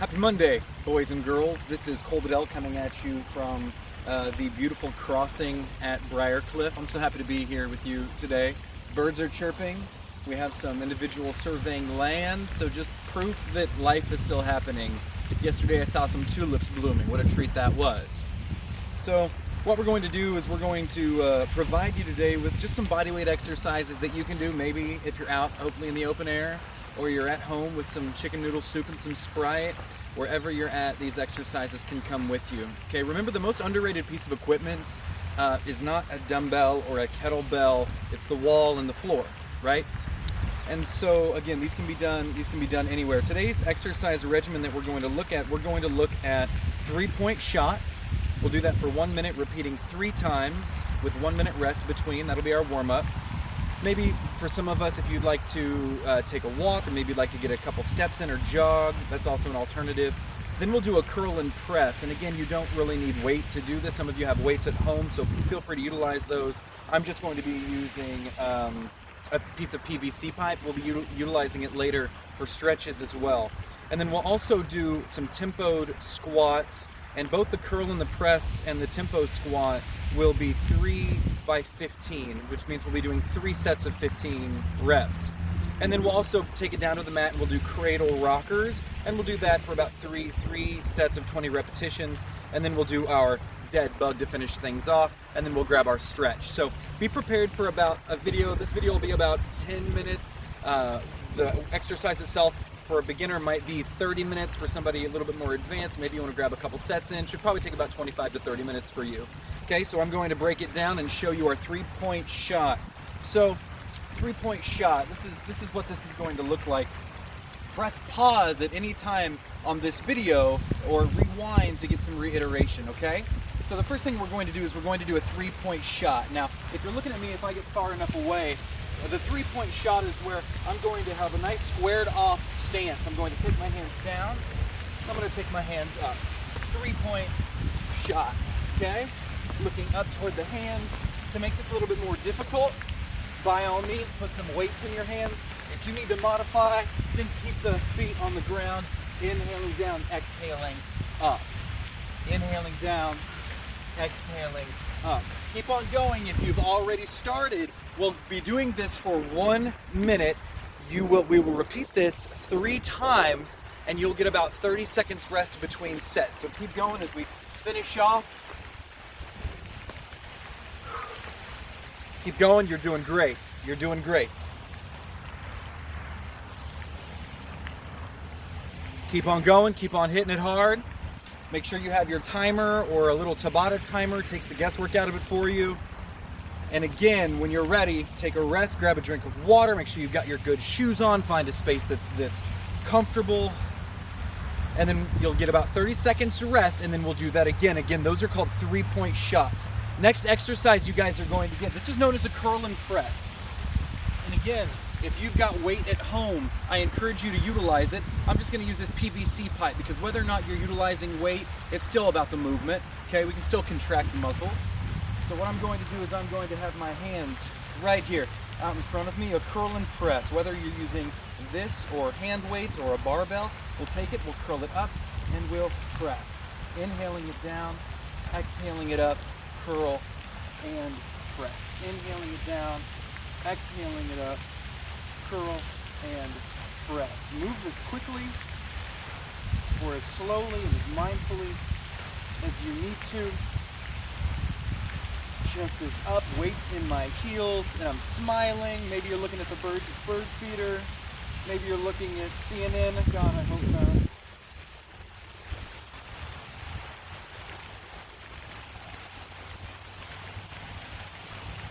Happy Monday, boys and girls. This is Cole Bedell coming at you from the beautiful crossing at Briarcliff. I'm so happy to be here with you today. Birds are chirping. We have some individuals surveying land, so just proof that life is still happening. Yesterday I saw some tulips blooming. What a treat that was. So what we're going to do is we're going to provide you today with just some bodyweight exercises that you can do, maybe if you're out, hopefully in the open air, or you're at home with some chicken noodle soup and some Sprite. Wherever you're at, these exercises can come with you. Okay, remember the most underrated piece of equipment is not a dumbbell or a kettlebell, it's the wall and the floor, right? And so again, these can be done anywhere. Today's exercise regimen that we're going to look at 3-point shots. We'll do that for 1 minute, repeating 3 times with 1 minute rest between. That'll be our warm-up. Maybe for some of us, if you'd like to take a walk, or maybe you'd like to get a couple steps in or jog, that's also an alternative. Then we'll do a curl and press. And again, you don't really need weight to do this. Some of you have weights at home, so feel free to utilize those. I'm just going to be using a piece of PVC pipe. We'll be utilizing it later for stretches as well. And then we'll also do some tempoed squats, and both the curl and the press and the tempo squat will be 3 by 15, which means we'll be doing 3 sets of 15 reps. And then we'll also take it down to the mat and we'll do cradle rockers, and we'll do that for about three sets of 20 repetitions, and then we'll do our dead bug to finish things off, and then we'll grab our stretch. So be prepared for about this video will be about 10 minutes. The exercise itself for a beginner might be 30 minutes. For somebody a little bit more advanced, maybe you want to grab a couple sets in, should probably take about 25 to 30 minutes for you. Okay, so I'm going to break it down and show you our 3-point shot. So 3-point shot, this is what this is going to look like. Press pause at any time on this video or rewind to get some reiteration, okay? So the first thing we're going to do is we're going to do a 3-point shot. Now, if you're looking at me, if I get far enough away, the 3-point shot is where I'm going to have a nice squared off stance. I'm going to take my hands down, I'm going to take my hands up. 3-point shot, okay? Looking up toward the hands. To make this a little bit more difficult, by all means, put some weights in your hands. If you need to modify, then keep the feet on the ground, inhaling down, exhaling up. Inhaling down, exhaling up. Keep on going. If you've already started, we'll be doing this for 1 minute. We will repeat this 3 times, and you'll get about 30 seconds rest between sets. So keep going as we finish off. Keep going, you're doing great. You're doing great. Keep on going, keep on hitting it hard. Make sure you have your timer or a little Tabata timer. It takes the guesswork out of it for you. And again, when you're ready, take a rest, grab a drink of water, make sure you've got your good shoes on, find a space that's comfortable. And then you'll get about 30 seconds to rest, and then we'll do that again. Again, those are called 3-point shots. Next exercise you guys are going to get, this is known as a curl and press. And again, if you've got weight at home, I encourage you to utilize it. I'm just going to use this PVC pipe because whether or not you're utilizing weight, it's still about the movement. Okay, we can still contract the muscles. So what I'm going to do is I'm going to have my hands right here out in front of me, a curl and press. Whether you're using this or hand weights or a barbell, we'll take it, we'll curl it up, and we'll press. Inhaling it down, exhaling it up, curl and press. Inhaling it down, exhaling it up, curl and press. Move as quickly or as slowly and as mindfully as you need to. Chest is up, weights in my heels, and I'm smiling. Maybe you're looking at the bird feeder. Maybe you're looking at CNN. God, I hope not.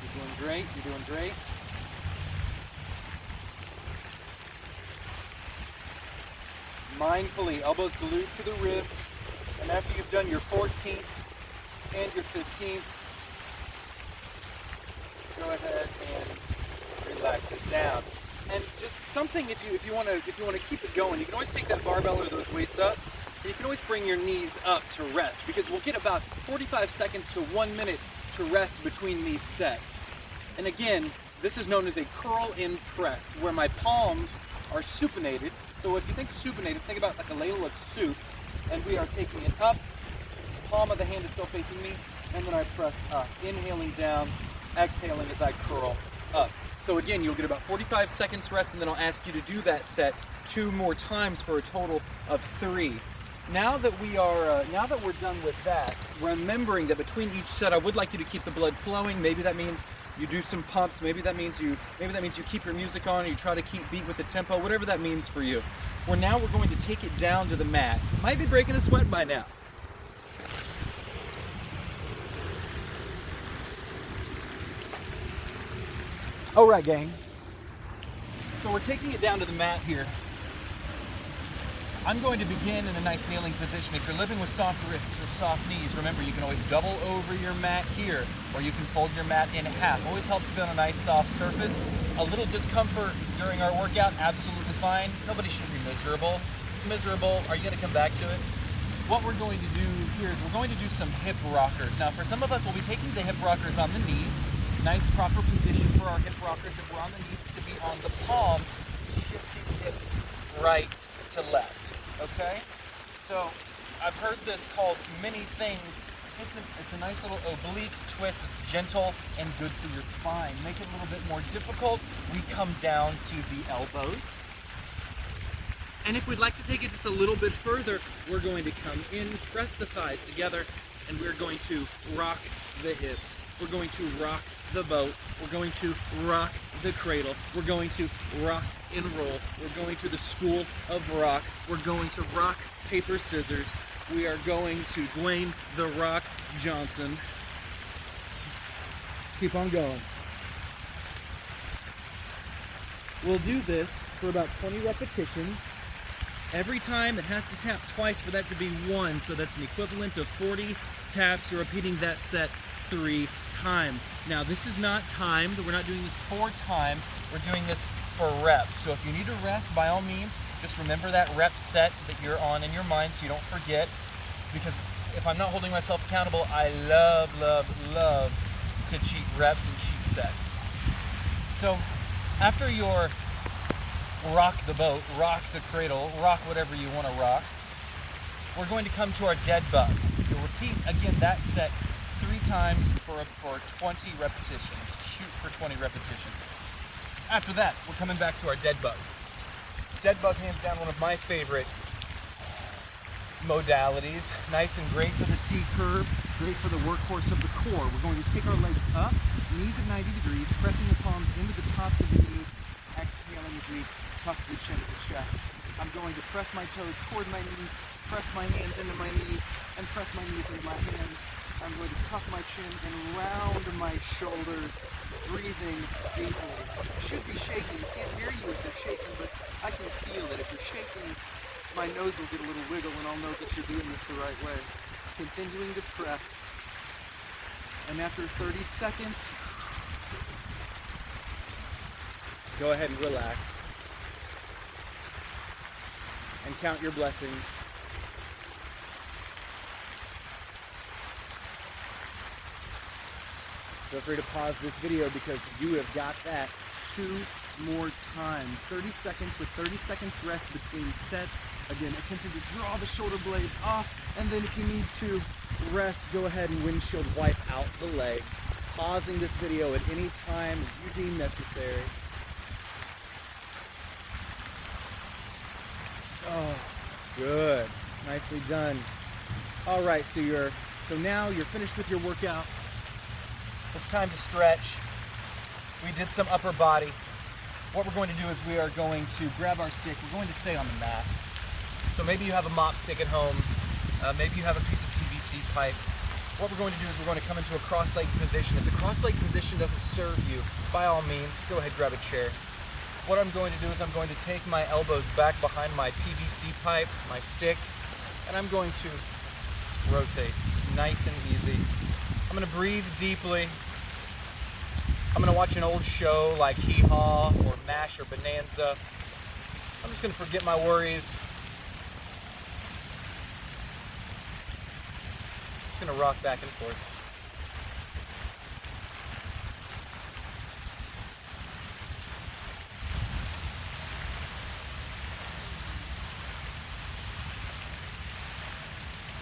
You're doing great, you're doing great. Mindfully, elbows glued to the ribs. And after you've done your 14th and your 15th, go ahead and relax it down. And just something, if you want to keep it going, you can always take that barbell or those weights up. And you can always bring your knees up to rest, because we'll get about 45 seconds to 1 minute to rest between these sets. And again, this is known as a curl in press, where my palms are supinated. So if you think supinated, think about like a ladle of soup, and we are taking it up. Palm of the hand is still facing me, and then I press up. Inhaling down, exhaling as I curl up. So again, you'll get about 45 seconds rest, and then I'll ask you to do that set 2 more times for a total of 3. Now that we're done with that, remembering that between each set, I would like you to keep the blood flowing. Maybe that means you do some pumps. Maybe that means you keep your music on, or you try to keep beat with the tempo. Whatever that means for you. We're going to take it down to the mat. Might be breaking a sweat by now. All right, gang. So we're taking it down to the mat here. I'm going to begin in a nice kneeling position. If you're living with soft wrists or soft knees, remember you can always double over your mat here, or you can fold your mat in half. Always helps to be on a nice soft surface. A little discomfort during our workout, absolutely fine. Nobody should be miserable. It's miserable. Are you going to come back to it? What we're going to do here is we're going to do some hip rockers. Now for some of us, we'll be taking the hip rockers on the knees. Nice proper position for our hip rockers if we're on the knees is to be on the palms, shifting hips right to left. Okay? So I've heard this called many things. It's a nice little oblique twist. It's gentle and good for your spine. Make it a little bit more difficult. We come down to the elbows. And if we'd like to take it just a little bit further, we're going to come in, press the thighs together, and we're going to rock the hips. We're going to rock the boat. We're going to rock the cradle. We're going to rock and roll. We're going to the school of rock. We're going to rock, paper, scissors. We are going to Dwayne "The Rock" Johnson. Keep on going. We'll do this for about 20 repetitions. Every time it has to tap twice for that to be 1, so that's an equivalent of 40 taps. You're repeating that set 3 times. Now this is not timed. We're not doing this for time. We're doing this for reps. So if you need to rest, by all means, just remember that rep set that you're on in your mind so you don't forget. Because if I'm not holding myself accountable, I love to cheat reps and cheat sets. So after your rock the boat, rock the cradle, rock whatever you want to rock, we're going to come to our dead bug. You'll repeat again that set 3 times for 20 repetitions. Shoot for 20 repetitions. After that, we're coming back to our dead bug. Dead bug, hands down, one of my favorite modalities. Nice and great for the C curve, great for the workhorse of the core. We're going to take our legs up, knees at 90 degrees, pressing the palms into the tops of the knees, exhaling as we tuck the chin at the chest. I'm going to press my toes toward my knees, press my hands into my knees, and press my knees into my hands. I'm going to tuck my chin and round my shoulders, breathing deeply. You should be shaking. I can't hear you if you're shaking, but I can feel it. If you're shaking, my nose will get a little wiggle and I'll know that you're doing this the right way. Continuing to press. And after 30 seconds, go ahead and relax. And count your blessings. Feel free to pause this video because you have got that 2 more times. 30 seconds with 30 seconds rest between sets. Again, attempting to draw the shoulder blades off, and then if you need to rest, go ahead and windshield wipe out the legs. Pausing this video at any time as you deem necessary. Oh, good. Nicely done. All right, so now you're finished with your workout. It's time to stretch. We did some upper body. What we're going to do is we are going to grab our stick. We're going to stay on the mat. So maybe you have a mop stick at home. Maybe you have a piece of PVC pipe. What we're going to do is we're going to come into a cross-leg position. If the cross-leg position doesn't serve you, by all means, go ahead, grab a chair. What I'm going to do is I'm going to take my elbows back behind my PVC pipe, my stick, and I'm going to rotate nice and easy. I'm going to breathe deeply. I'm going to watch an old show like Hee Haw or MASH or Bonanza. I'm just going to forget my worries. Just going to rock back and forth.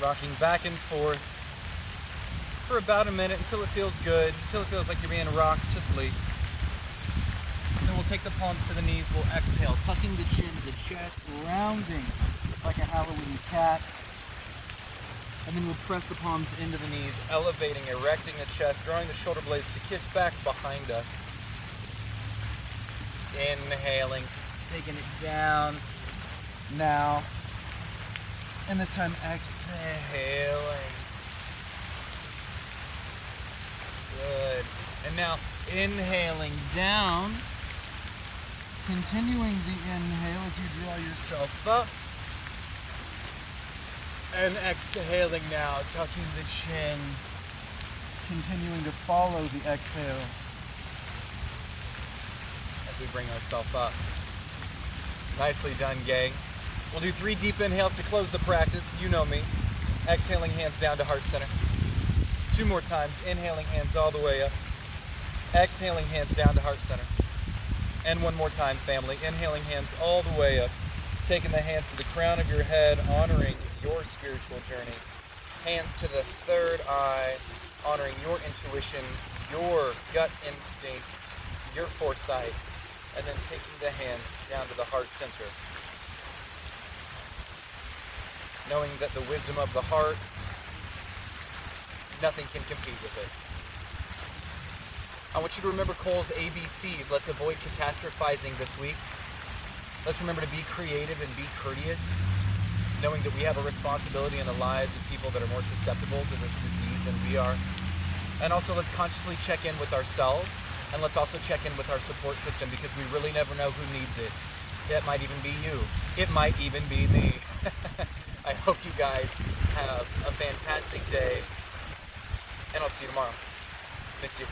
rocking back and forth for about a minute until it feels good, until it feels like you're being rocked to sleep. Then we'll take the palms to the knees, we'll exhale, tucking the chin to the chest, rounding like a Halloween cat. And then we'll press the palms into the knees, elevating, erecting the chest, drawing the shoulder blades to kiss back behind us. Inhaling, taking it down now. And this time exhaling. Good. And now inhaling down. Continuing the inhale as you draw yourself up. And exhaling now, tucking the chin. Continuing to follow the exhale as we bring ourselves up. Nicely done, gang. We'll do 3 deep inhales to close the practice. You know me. Exhaling, hands down to heart center. 2 more times. Inhaling, hands all the way up. Exhaling, hands down to heart center. And 1 more time, family. Inhaling, hands all the way up. Taking the hands to the crown of your head, honoring your spiritual journey. Hands to the third eye, honoring your intuition, your gut instinct, your foresight. And then taking the hands down to the heart center. Knowing that the wisdom of the heart, nothing can compete with it. I want you to remember Cole's ABCs. Let's avoid catastrophizing this week. Let's remember to be creative and be courteous, knowing that we have a responsibility in the lives of people that are more susceptible to this disease than we are. And also let's consciously check in with ourselves, and let's also check in with our support system, because we really never know who needs it. It might even be you. It might even be me. I hope you guys have a fantastic day, and I'll see you tomorrow. Miss you.